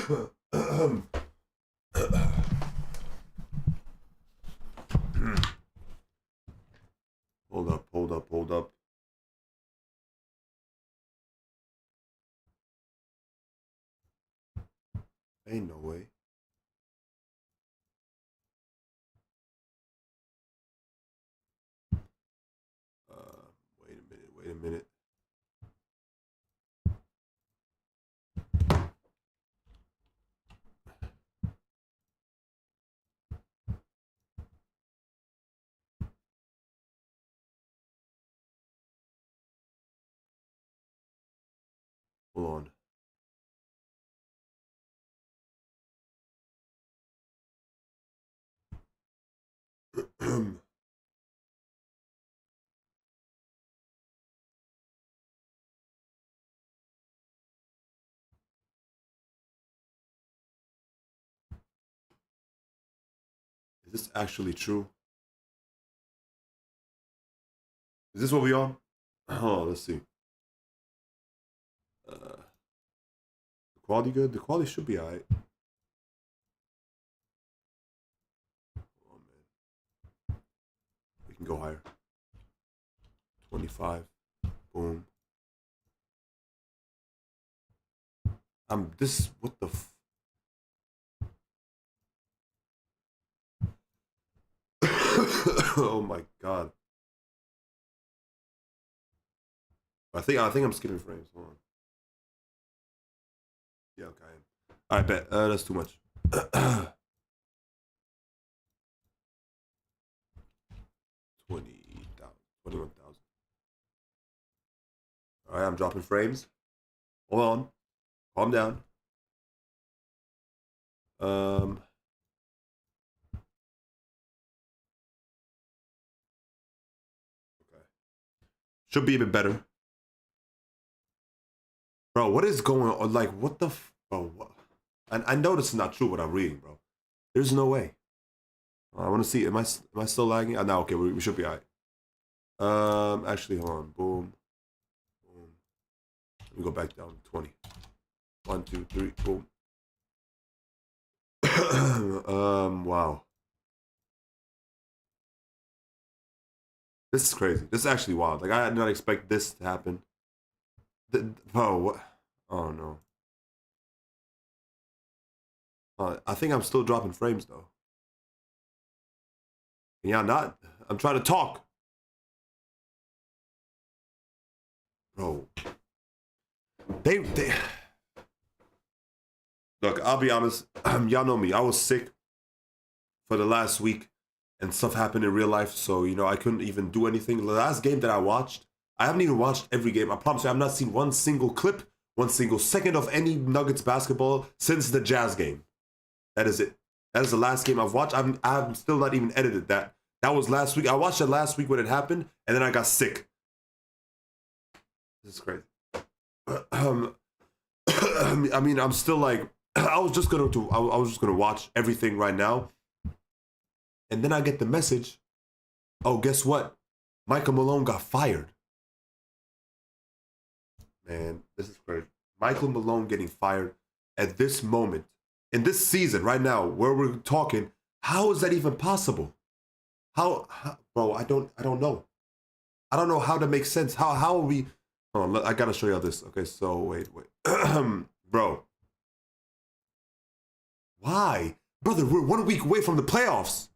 Hold up. Ain't no way. Wait a minute. Hold on. Is this actually true? Is this what we on? Oh, let's see. The quality good? The quality should be alright. Oh man. We can go higher. 25. Boom. This, what the oh my god. I think I'm skipping frames. Hold on. Yeah, okay. I bet. That's too much. 21,000. Alright, I'm dropping frames. Hold on. Calm down. Okay. Should be a bit better. Bro, what is going on? Like, what the bro, what? And I know this is not true what I'm reading, bro. There's no way. I want to see. Am I still lagging? No, okay, we should be alright. Actually, hold on. Boom. Boom. Let me go back down to 20. 1, 2, 3, boom. Wow. This is crazy. This is actually wild. Like, I did not expect this to happen. Bro, what? Oh, no. I think I'm still dropping frames, though. Yeah, not. I'm trying to talk. Bro. They Look, I'll be honest. Y'all know me. I was sick for the last week and stuff happened in real life. So, you know, I couldn't even do anything. The last game that I watched, I haven't even watched every game. I promise you, I've not seen one single clip, one single second of any Nuggets basketball since the Jazz game. That is it. That is the last game I've watched. I've still not even edited that. That was last week. I watched it last week when it happened, and then I got sick. This is crazy. I mean, I'm still like, I was just gonna watch everything right now, and then I get the message. Oh, guess what? Michael Malone got fired. Man, this is crazy. Michael Malone getting fired at this moment in this season right now, where we're talking. How is that even possible? How bro? I don't know. I don't know how to make sense. How are we? Hold on, I gotta show y'all this. Okay, so wait. Bro. Why? Brother, we're 1 week away from the playoffs.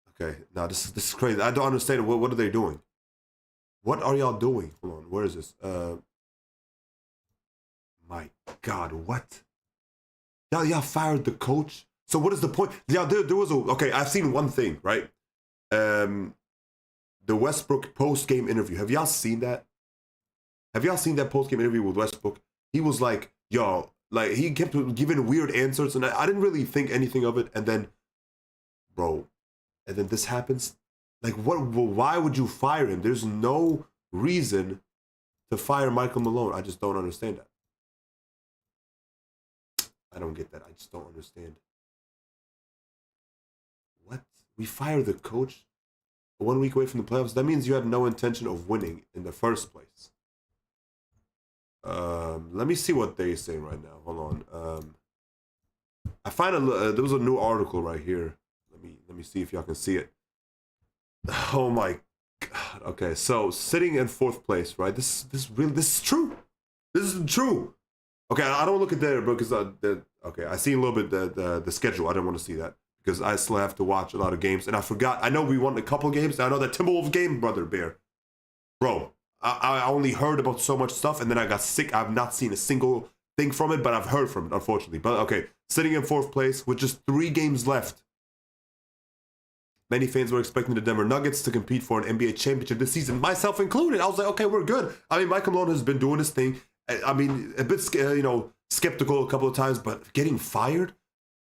Okay, now this is crazy. I don't understand. What are they doing? What are y'all doing? Hold on, where is this? My God, what? Y'all fired the coach? So what is the point? Yeah, there was okay, I've seen one thing, right? The Westbrook post-game interview. Have y'all seen that? Have y'all seen that post-game interview with Westbrook? He was like, yo, like, he kept giving weird answers, and I didn't really think anything of it, and then, bro, and then this happens? Like, why would you fire him? There's no reason to fire Michael Malone. I just don't understand that. I don't get that. I just don't understand. What? We fire the coach 1 week away from the playoffs? That means you had no intention of winning in the first place. Let me see what they say right now. Hold on. I find there was a new article right here. Let me see if y'all can see it. Oh my God. Okay, so sitting in 4th place, right? This is true. This is true. Okay, I don't look at there because okay, I see a little bit the schedule. I didn't want to see that because I still have to watch a lot of games, and I forgot. I know we won a couple games. I know that Timberwolves game, brother bear, bro. I only heard about so much stuff, and then I got sick. I've not seen a single thing from it, but I've heard from it, unfortunately. But okay, sitting in 4th place with just 3 games left. Many fans were expecting the Denver Nuggets to compete for an NBA championship this season, myself included. I was like, okay, we're good. I mean, Michael Malone has been doing his thing. I mean, a bit, skeptical a couple of times, but getting fired?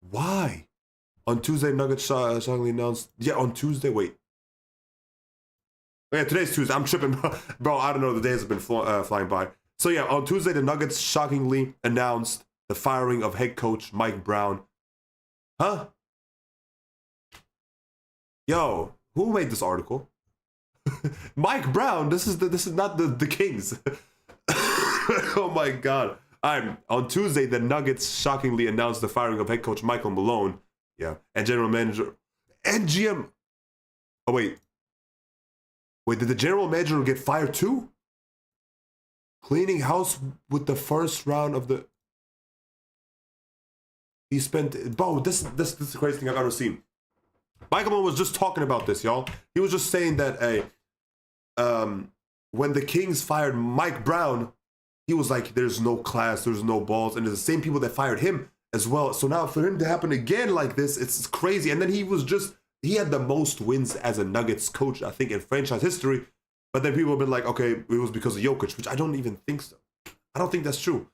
Why? On Tuesday, Nuggets shockingly announced. Yeah, on Tuesday, wait. Yeah, today's Tuesday. I'm tripping, bro. I don't know. The days have been flying by. So yeah, on Tuesday, the Nuggets shockingly announced the firing of head coach Mike Brown. Huh? Yo, who made this article? Mike Brown. This is not the Kings. Oh my God. On Tuesday, the Nuggets shockingly announced the firing of head coach Michael Malone. Yeah, and general manager and GM. Oh wait, did the general manager get fired too? Cleaning house with the first round of the. He spent, bro. This is the craziest thing I've ever seen. Michael Malone was just talking about this, y'all. He was just saying that when the Kings fired Mike Brown, he was like, "There's no class, there's no balls," and it's the same people that fired him as well. So now for him to happen again like this, it's crazy. And then he had the most wins as a Nuggets coach, I think, in franchise history. But then people have been like, okay, it was because of Jokic, which I don't even think so. I don't think that's true.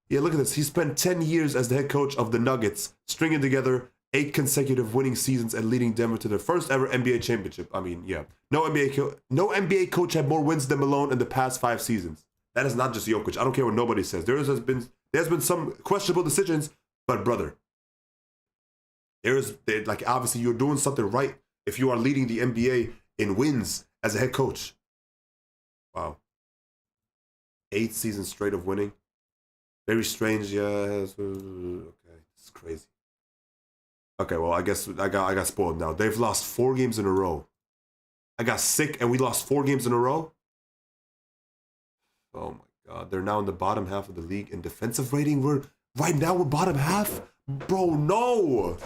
Yeah, look at this. He spent 10 years as the head coach of the Nuggets, stringing together 8 consecutive winning seasons and leading Denver to their first ever NBA championship. I mean, yeah. No NBA coach had more wins than Malone in the past 5 seasons. That is not just Jokic. I don't care what nobody says. There's been some questionable decisions, but brother, like obviously you're doing something right if you are leading the NBA in wins as a head coach. Wow. 8 seasons straight of winning. Very strange, yeah. Okay, it's crazy. Okay, well, I guess I got spoiled now. They've lost 4 games in a row. I got sick and we lost 4 games in a row. Oh my God, they're now in the bottom half of the league in defensive rating. We're bottom half, bro. No,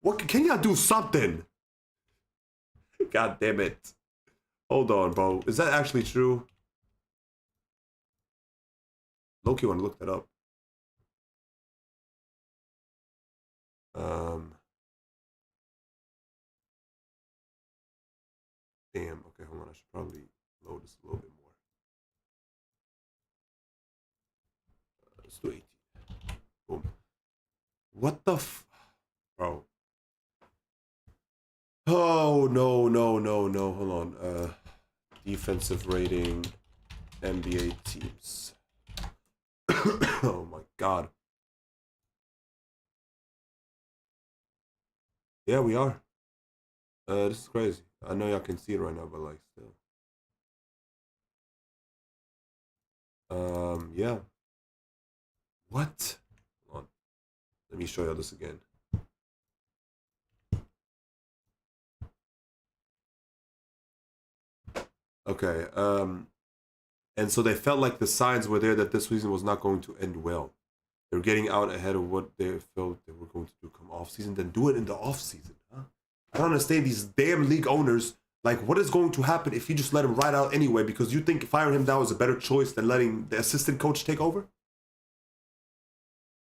what can y'all do something? God damn it! Hold on, bro. Is that actually true? Loki want to look that up. Damn. Okay, hold on. I should probably load this a little bit more. Let's do 18. Boom. What the bro? Oh no. Hold on. Defensive rating, NBA teams. Oh my God. Yeah, we are. This is crazy. I know y'all can see it right now, but like still. Yeah. What? Hold on. Let me show y'all this again. Okay. And so they felt like the signs were there that this season was not going to end well. They're getting out ahead of what they felt they were going to do come off season, then do it in the off season. Huh? I don't understand these damn league owners. Like, what is going to happen if you just let him ride out anyway? Because you think firing him now is a better choice than letting the assistant coach take over?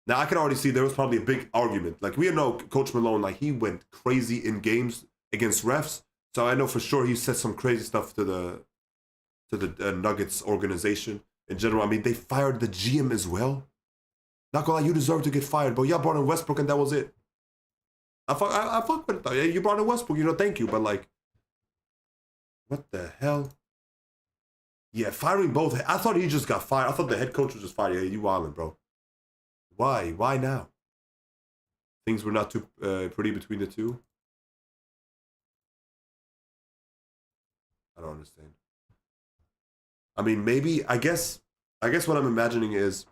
Now, I can already see there was probably a big argument. Like, we know Coach Malone, like, he went crazy in games against refs. So I know for sure he said some crazy stuff to the Nuggets organization in general. I mean, they fired the GM as well. Not gonna lie, you deserve to get fired, but y'all brought in Westbrook and that was it. I fuck with it though. Yeah, you brought in Westbrook, thank you, but like, what the hell? Yeah, firing both. I thought he just got fired. I thought the head coach was just fired. Yeah, you wildin', bro. Why? Why now? Things were not too pretty between the two. I don't understand. I mean, maybe, I guess I guess what I'm imagining is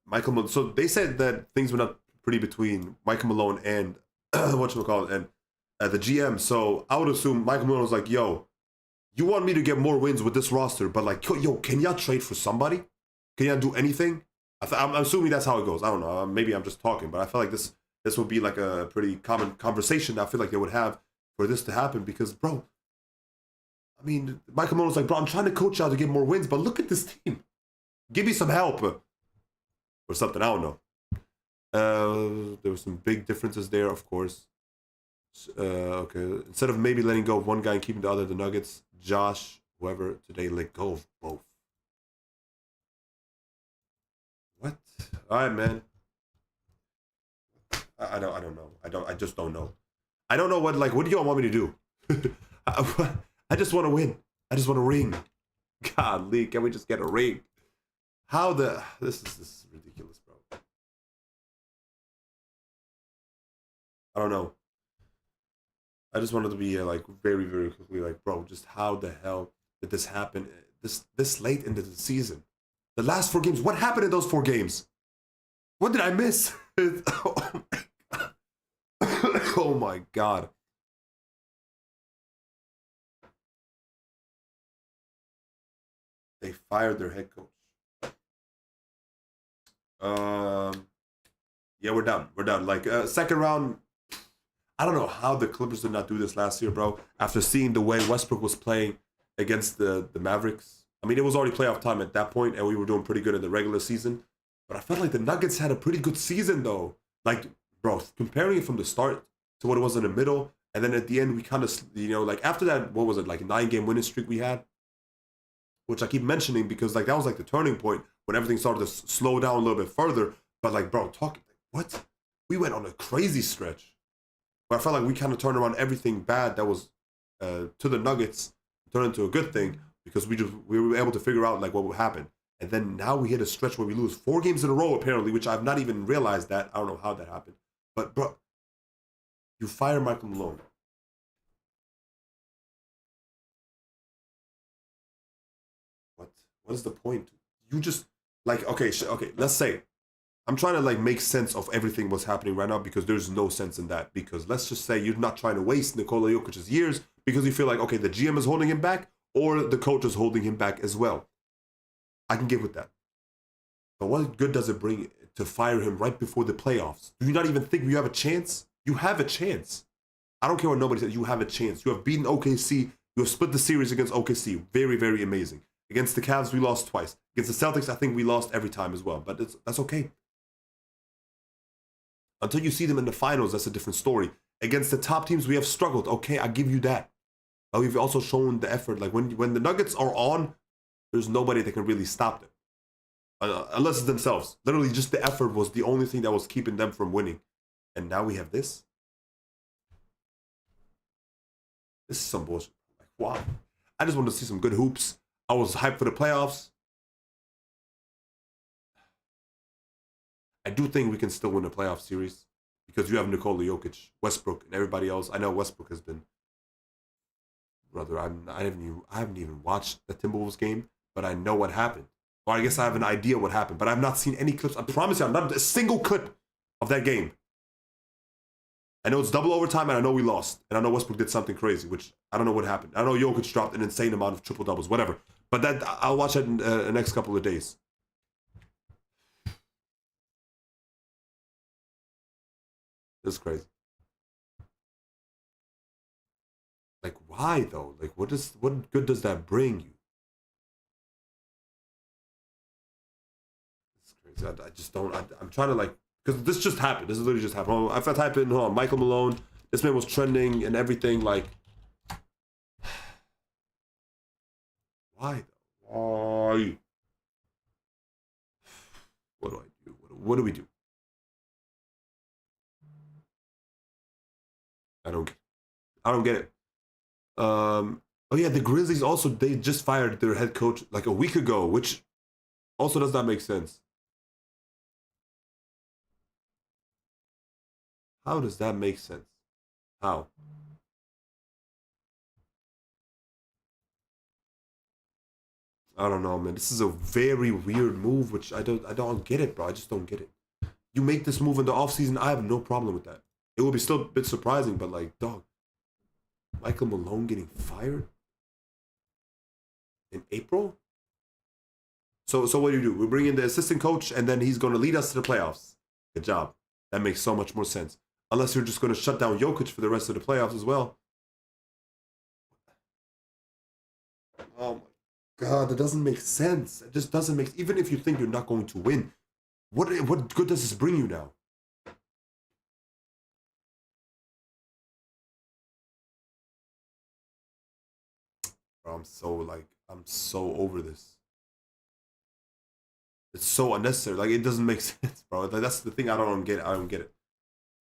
Michael Malone. So they said that things went up pretty between Michael Malone and whatchamacallit and the GM. So I would assume Michael Malone was like, yo, you want me to get more wins with this roster, but like, yo, can y'all trade for somebody? Can y'all do anything? I'm assuming that's how it goes. I don't know. Maybe I'm just talking, but I feel like this would be like a pretty common conversation I feel like they would have for this to happen because, bro, I mean, Michael Malone's like, bro, I'm trying to coach y'all to get more wins, but look at this team. Give me some help. Or something, I don't know. There were some big differences there, of course. Okay, instead of maybe letting go of one guy and keeping the other, the Nuggets, Josh, whoever, today let go of both. What? All right, man. I don't know. I just don't know. I don't know what do y'all want me to do? I just want to win. I just want a ring. Godly, can we just get a ring? This is ridiculous, bro. I don't know. I just wanted to be like very, very quickly like, bro, just how the hell did this happen this late into the season? The last 4 games, what happened in those 4 games? What did I miss? Oh my god. Oh my god. They fired their head coach. Yeah, we're done. We're done. Like second round. I don't know how the Clippers did not do this last year, bro. After seeing the way Westbrook was playing against the Mavericks. I mean, it was already playoff time at that point, and we were doing pretty good in the regular season. But I felt like the Nuggets had a pretty good season, though. Like, bro, comparing it from the start to what it was in the middle, and then at the end, we kind of, like after that, what was it, like a 9-game winning streak we had? Which I keep mentioning because, like, that was like the turning point when everything started to slow down a little bit further. But, like, bro, what? We went on a crazy stretch. But I felt like we kind of turned around everything bad that was to the Nuggets, turned into a good thing because we were able to figure out like what would happen. And then now we hit a stretch where we lose 4 games in a row apparently, which I've not even realized that. I don't know how that happened. But bro, you fire Michael Malone. What is the point? You just like okay, let's say I'm trying to like make sense of everything what's happening right now because there's no sense in that. Because let's just say you're not trying to waste Nikola Jokic's years because you feel like, okay, the GM is holding him back or the coach is holding him back as well. I can get with that. But what good does it bring to fire him right before the playoffs? Do you not even think you have a chance? You have a chance. I don't care what nobody says. You have a chance. You have beaten OKC. You have split the series against OKC. Very, very amazing. Against the Cavs, we lost twice. Against the Celtics, I think we lost every time as well. But that's okay. Until you see them in the finals, that's a different story. Against the top teams, we have struggled. Okay, I give you that. But we've also shown the effort. Like when the Nuggets are on, there's nobody that can really stop them. Unless it's themselves. Literally, just the effort was the only thing that was keeping them from winning. And now we have this. This is some bullshit. Like, wow. I just wanted to see some good hoops. I was hyped for the playoffs. I do think we can still win the playoff series because you have Nikola Jokic, Westbrook, and everybody else. I know Westbrook has been, brother. I haven't even watched the Timberwolves game, but I know what happened. Or I guess I have an idea what happened, but I've not seen any clips. I promise you, I'm not a single clip of that game. I know it's double overtime, and I know we lost, and I know Westbrook did something crazy, which I don't know what happened. I know Jokic dropped an insane amount of triple doubles, whatever. But that I'll watch it in the next couple of days. This is crazy. Like, why though? Like, what good does that bring you? It's crazy. I just don't. I'm trying to like, because this just happened. This literally just happened. If I type in, hold on, Michael Malone, this man was trending and everything. Like, why though? Why? What do I do? What do we do? I don't get it. Oh yeah, the Grizzlies also they just fired their head coach like a week ago, which also does not make sense. How does that make sense? How? I don't know, man. This is a very weird move, which I don't get it, bro. I just don't get it. You make this move in the offseason, I have no problem with that. It will be still a bit surprising, but like, dog, Michael Malone getting fired in April? So what do? We bring in the assistant coach, and then he's going to lead us to the playoffs. Good job. That makes so much more sense. Unless you're just going to shut down Jokic for the rest of the playoffs as well. Oh my God, that doesn't make sense. It just doesn't make. Even if you think you're not going to win, what good does this bring you now? Bro, I'm so over this. It's so unnecessary. Like it doesn't make sense, bro. Like, that's the thing I don't get. I don't get it.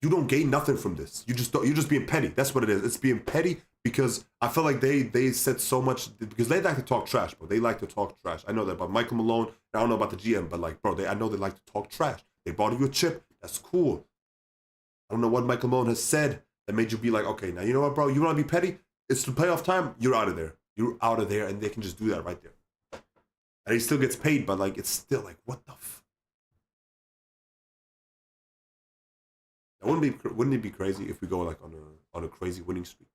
You don't gain nothing from this. You just don't. You're just being petty. That's what it is. It's being petty because I feel like they said so much because they like to talk trash, bro. They like to talk trash. I know that about Michael Malone. I don't know about the GM, but like, bro, I know they like to talk trash. They bought you a chip. That's cool. I don't know what Michael Malone has said that made you be like, okay, now you know what, bro? You want to be petty? It's the playoff time. You're out of there. You're out of there, and they can just do that right there. And he still gets paid, but like, it's still like, what the wouldn't it be crazy if we go like on a crazy winning streak?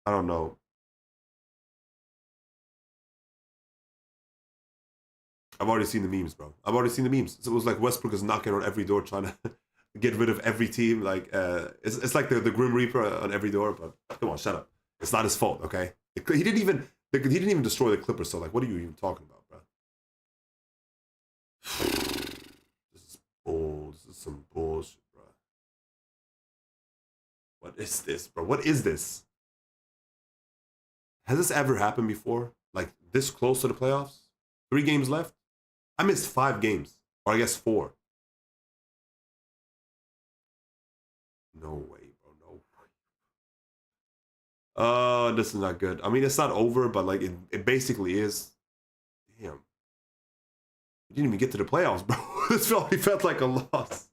I don't know. I've already seen the memes, bro. I've already seen the memes. So it was like Westbrook is knocking on every door trying to get rid of every team. Like it's like the Grim Reaper on every door. But come on, shut up. It's not his fault, okay? He didn't even destroy the Clippers. So like, what are you even talking about, bro? This is bull. This is some bullshit, bro. What is this, bro? What is this? Has this ever happened before? Like this close to the playoffs? 3 games left? I missed 5 games. Or I guess 4. No way, bro. No way. This is not good. I mean, it's not over, but like it basically is. Damn. We didn't even get to the playoffs, bro. This already felt like a loss.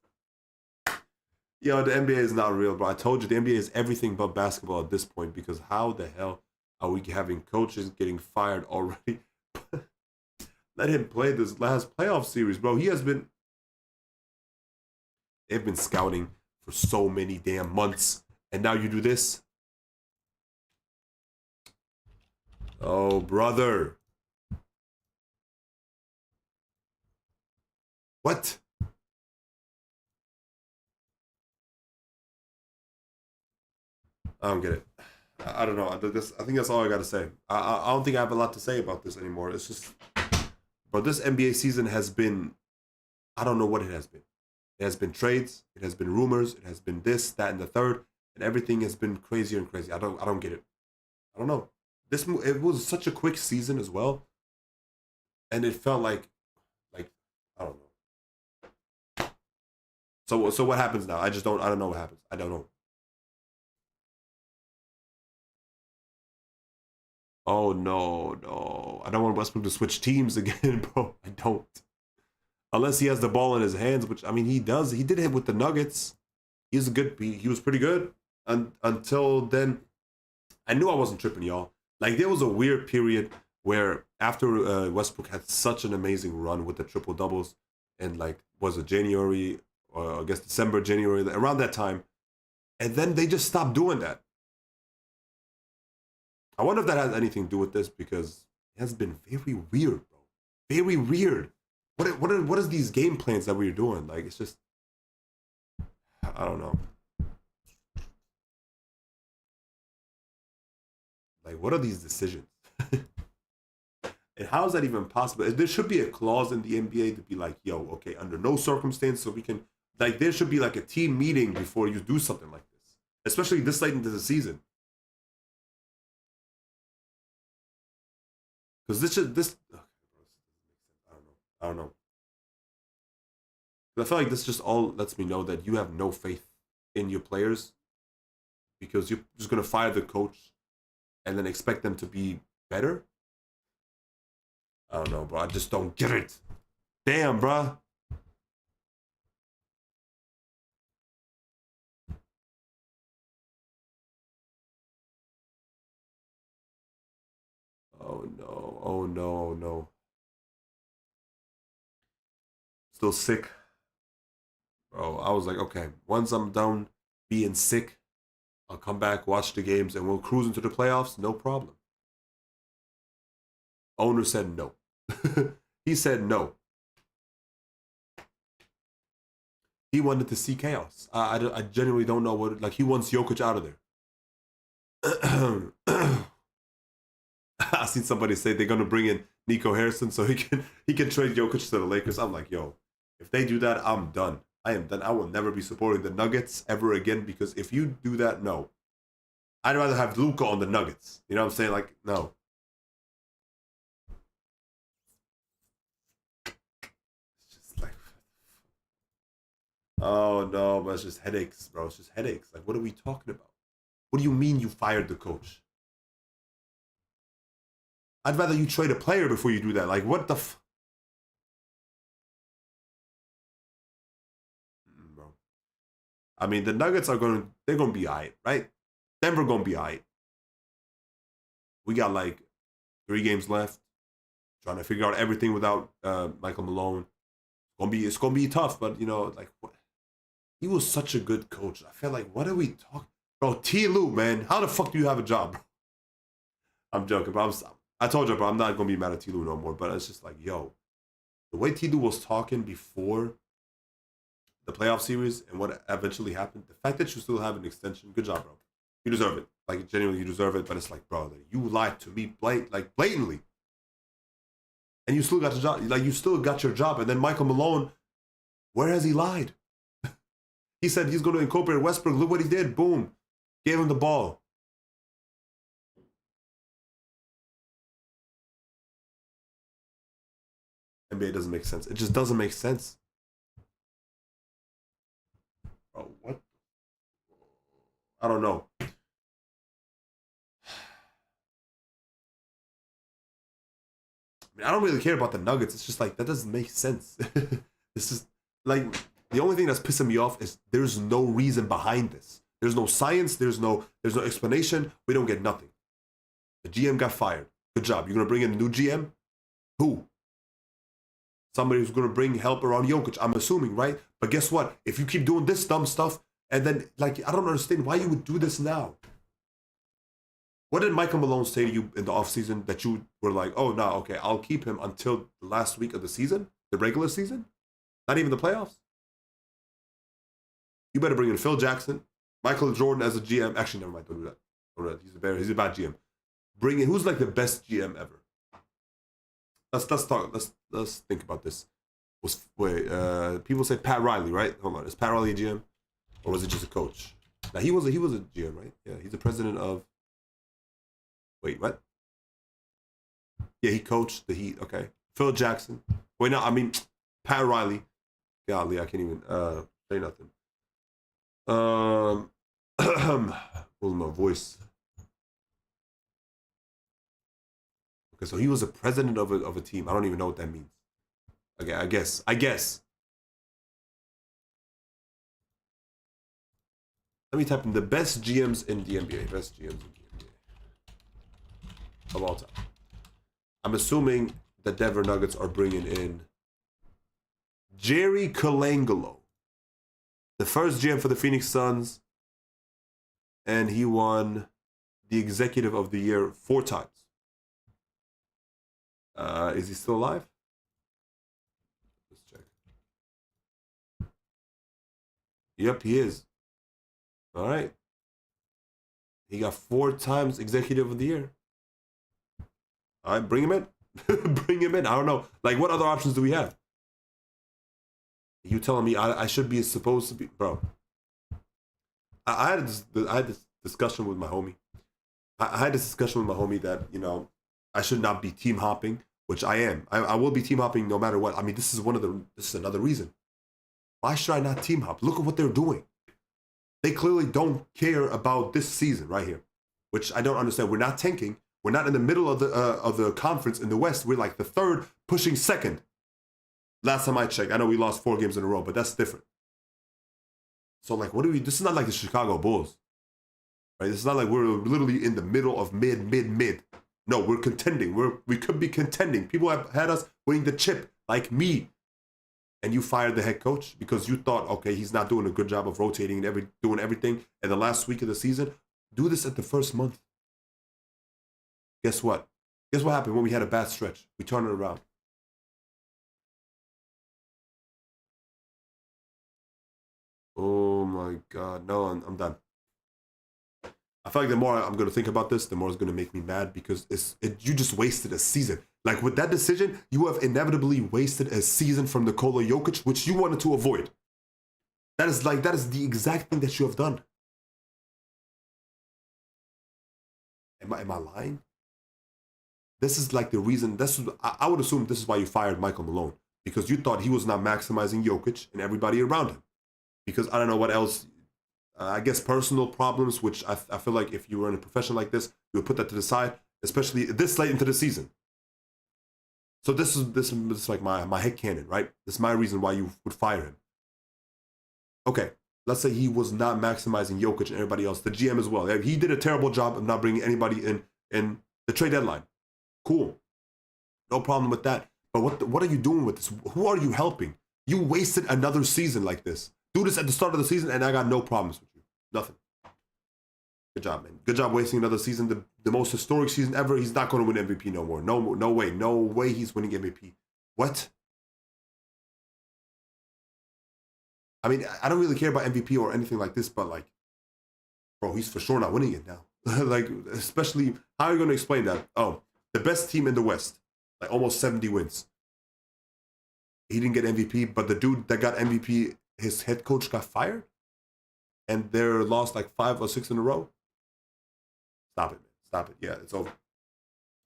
Yo, the NBA is not real, bro. I told you the NBA is everything but basketball at this point because how the hell are we having coaches getting fired already? Let him play this last playoff series, bro. They've been scouting for so many damn months, and now you do this? Oh, brother. What? I don't get it. I don't know. I think that's all I got to say. I don't think I have a lot to say about this anymore. It's just, bro, this NBA season has been, I don't know what it has been. It has been trades. It has been rumors. It has been this, that, and the third, and everything has been crazier and crazy. I don't get it. I don't know. It was such a quick season as well, and it felt like I don't know. So what happens now? I don't know what happens. I don't know. Oh no, no. I don't want Westbrook to switch teams again, bro. I don't. Unless he has the ball in his hands, which I mean he does. He did it with the Nuggets. He was pretty good until then. I knew I wasn't tripping, y'all. Like there was a weird period where after Westbrook had such an amazing run with the triple doubles, and like was it January or I guess December, January, around that time, and then they just stopped doing that. I wonder if that has anything to do with this because it has been very weird, bro. Very weird. What is these game plans that we're doing? Like it's just I don't know. Like what are these decisions? And how is that even possible? There should be a clause in the NBA to be like, yo, okay, under no circumstance, so we can like there should be like a team meeting before you do something like this, especially this late into the season. Because this. Okay, I don't know. I don't know. I feel like this just all lets me know that you have no faith in your players because you're just gonna fire the coach and then expect them to be better. I don't know, bro. I just don't get it. Damn, bro. Oh no, oh no, oh no. Still sick. Bro, I was like, okay, once I'm done being sick, I'll come back, watch the games, and we'll cruise into the playoffs, no problem. Owner said no. He said no. He wanted to see chaos. I genuinely don't know what, like, he wants Jokic out of there. I seen somebody say they're gonna bring in Nico Harrison so he can trade Jokic to the Lakers. I'm like, yo, if they do that, I'm done. I am done. I will never be supporting the Nuggets ever again, because if you do that, no. I'd rather have Luka on the Nuggets. You know what I'm saying? Like, no. It's just like, oh no, but it's just headaches, bro. It's just headaches. Like, what are we talking about? What do you mean you fired the coach? I'd rather you trade a player before you do that. Like, what the bro. I mean, the Nuggets they're gonna be alright, right? Denver gonna be alright. We got like 3 games left. Trying to figure out everything without Michael Malone. It's gonna be tough, but you know, like, what? He was such a good coach. I feel like, what are we talking, bro? T. Lue, man, how the fuck do you have a job, bro? I'm joking, bro. I told you, bro, I'm not gonna be mad at T. Lue no more. But it's just like, yo, the way T. Lue was talking before the playoff series and what eventually happened, the fact that you still have an extension, good job, bro. You deserve it. Like, genuinely, you deserve it. But it's like, bro, you lied to me blatantly. And you still got your job. Like, you still got your job. And then Michael Malone, where has he lied? He said he's going to incorporate Westbrook. Look what he did. Boom. Gave him the ball. NBA doesn't make sense. It just doesn't make sense. Bro, what? I don't know. I don't really care about the Nuggets. It's just like, that doesn't make sense. This is like, the only thing that's pissing me off is there's no reason behind this. There's no science. There's no explanation. We don't get nothing. The GM got fired. Good job. You're gonna bring in a new GM? Who? Somebody who's gonna bring help around Jokic, I'm assuming, right? But guess what? If you keep doing this dumb stuff, and then, like, I don't understand why you would do this now. What did Michael Malone say to you in the offseason that you were like, oh, no, okay, I'll keep him until the last week of the season? The regular season? Not even the playoffs? You better bring in Phil Jackson, Michael Jordan as a GM. Actually, never mind, don't do that. Don't do that. He's a bad GM. Bring in, who's like the best GM ever? Let's talk. Let's think about this. People say Pat Riley, right? Hold on, is Pat Riley a GM, or was it just a coach? Now he was a GM, right? Yeah, he's the president of. Wait, what? Yeah, he coached the Heat. Okay, Phil Jackson. Wait, no, I mean Pat Riley. Golly, I can't even say nothing. Hold my voice. Okay, so he was a president of a team. I don't even know what that means. Okay, I guess. Let me type in the best GMs in the NBA. Best GMs in the NBA of all time. I'm assuming the Denver Nuggets are bringing in Jerry Colangelo, the first GM for the Phoenix Suns, and he won the Executive of the Year 4 times. Is he still alive? Let's check. Yep, he is. All right. He got 4 times Executive of the Year. All right, bring him in. Bring him in. I don't know. Like, what other options do we have? You telling me I should be supposed to be, bro? I had this discussion with my homie. I had this discussion with my homie that, you know, I should not be team hopping, which I am. I will be team hopping no matter what. I mean, this is another reason. Why should I not team hop? Look at what they're doing. They clearly don't care about this season right here, which I don't understand. We're not tanking. We're not in the middle of the conference in the West. We're like the 3rd, pushing 2nd. Last time I checked, I know we lost 4 games in a row, but that's different. So, like, what do we? This is not like the Chicago Bulls, right? This is not like we're literally in the middle of mid. No, we're contending. We could be contending. People have had us winning the chip, like me. And you fired the head coach because you thought, okay, he's not doing a good job of rotating and doing everything. And the last week of the season, do this at the first month. Guess what? Guess what happened when we had a bad stretch? We turned it around. Oh my God. No, I'm done. I feel like the more I'm going to think about this, the more it's going to make me mad because you just wasted a season. Like with that decision, you have inevitably wasted a season from Nikola Jokic, which you wanted to avoid. That is the exact thing that you have done. Am I lying? This is like the reason. I would assume this is why you fired Michael Malone, because you thought he was not maximizing Jokic and everybody around him. Because I don't know what else. I guess personal problems, which I feel like if you were in a profession like this, you would put that to the side, especially this late into the season. So this is like my headcanon, right? This is my reason why you would fire him. Okay, let's say he was not maximizing Jokic and everybody else, the GM as well. He did a terrible job of not bringing anybody in the trade deadline. Cool, no problem with that. But what are you doing with this? Who are you helping? You wasted another season like this. Do this at the start of the season, and I got no problems with you. Nothing. Good job, man. Good job wasting another season. The most historic season ever. He's not going to win MVP no more. No way. No way he's winning MVP. What? I mean, I don't really care about MVP or anything like this, but like, bro, he's for sure not winning it now. Like, especially, how are you going to explain that? Oh, the best team in the West, like almost 70 wins. He didn't get MVP, but the dude that got MVP, his head coach got fired? And they're lost like 5 or 6 in a row? Stop it, man. Stop it. Yeah, it's over.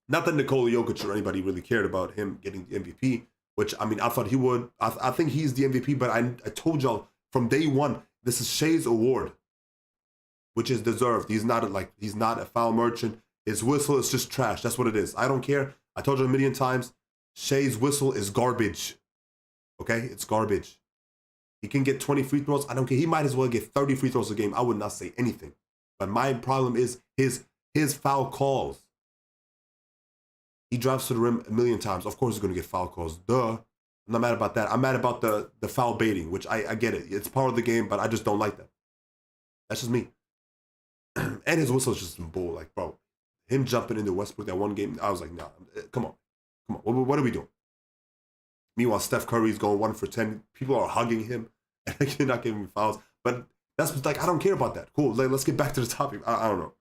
Not that Nikola Jokic or anybody really cared about him getting the MVP, which, I mean, I thought he would. I think he's the MVP, but I told y'all from day one, this is Shea's award, which is deserved. He's not a foul merchant. His whistle is just trash. That's what it is. I don't care. I told you a million times, Shea's whistle is garbage. Okay? It's garbage. He can get 20 free throws. I don't care. He might as well get 30 free throws a game. I would not say anything. But my problem is his foul calls. He drives to the rim a million times. Of course he's going to get foul calls. Duh. I'm not mad about that. I'm mad about the foul baiting, which I get it. It's part of the game, but I just don't like that. That's just me. And his whistle is just some bull. Like, bro, him jumping into Westbrook that one game, I was like, nah, come on. What are we doing? Meanwhile, Steph Curry's going 1 for 10. People are hugging him. And you're not giving me fouls. But that's like, I don't care about that. Cool. Let's get back to the topic. I don't know.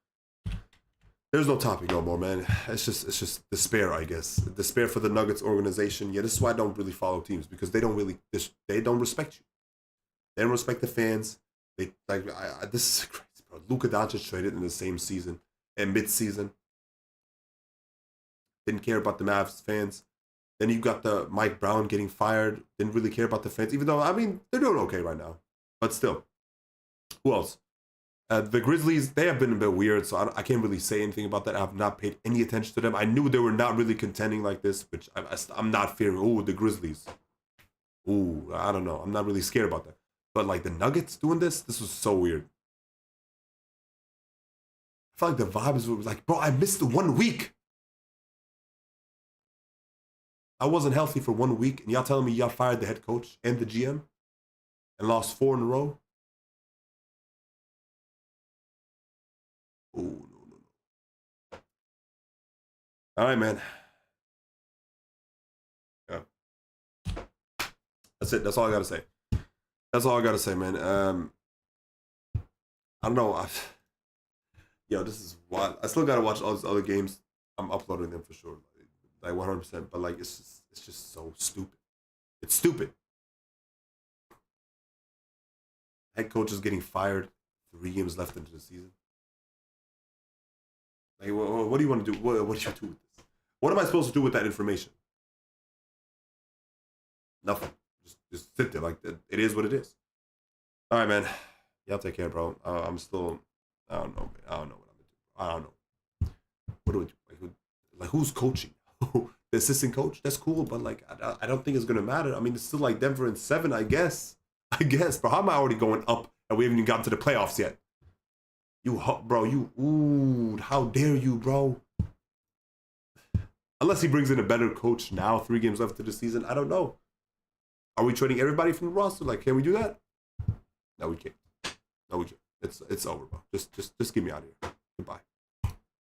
There's no topic no more, man. It's just despair, I guess. Despair for the Nuggets organization. Yeah, this is why I don't really follow teams, because they don't respect you. They don't respect the fans. This is crazy, bro. Luka Doncic traded in the same season and mid-season. Didn't care about the Mavs fans. Then you got the Mike Brown getting fired. Didn't really care about the fans, even though, I mean, they're doing okay right now. But still. Who else? The Grizzlies, they have been a bit weird, so I can't really say anything about that. I have not paid any attention to them. I knew they were not really contending like this, which I'm not fearing. Ooh, the Grizzlies. Ooh, I don't know. I'm not really scared about that. But like the Nuggets doing this was so weird. I felt like the vibes were like, bro, I missed 1 week. I wasn't healthy for 1 week, and y'all telling me y'all fired the head coach and the GM and lost 4 in a row? Oh, no. All right, man. Yeah. That's it. That's all I got to say. That's all I got to say, man. I don't know. Yo, this is wild. I still got to watch all these other games. I'm uploading them for sure. Like 100%. But, like, it's just so stupid. It's stupid. Head coach is getting fired. 3 games left into the season. Like, what do you want to do? What do you do with this? What am I supposed to do with that information? Nothing. Just sit there. Like, it is what it is. All right, man. Y'all take care, bro. I'm still, I don't know, man. I don't know what I'm going to do. I don't know. What do we do? Like who's coaching? The assistant coach? That's cool, but, like, I don't think it's going to matter. I mean, it's still, like, Denver in 7, I guess. Bro, how am I already going up and we haven't even gotten to the playoffs yet? Bro, ooh, how dare you, bro? Unless he brings in a better coach now, 3 games left to the season. I don't know. Are we trading everybody from the roster? Like, can we do that? No, we can't. No, we can't. It's over, bro. Just get me out of here. Goodbye.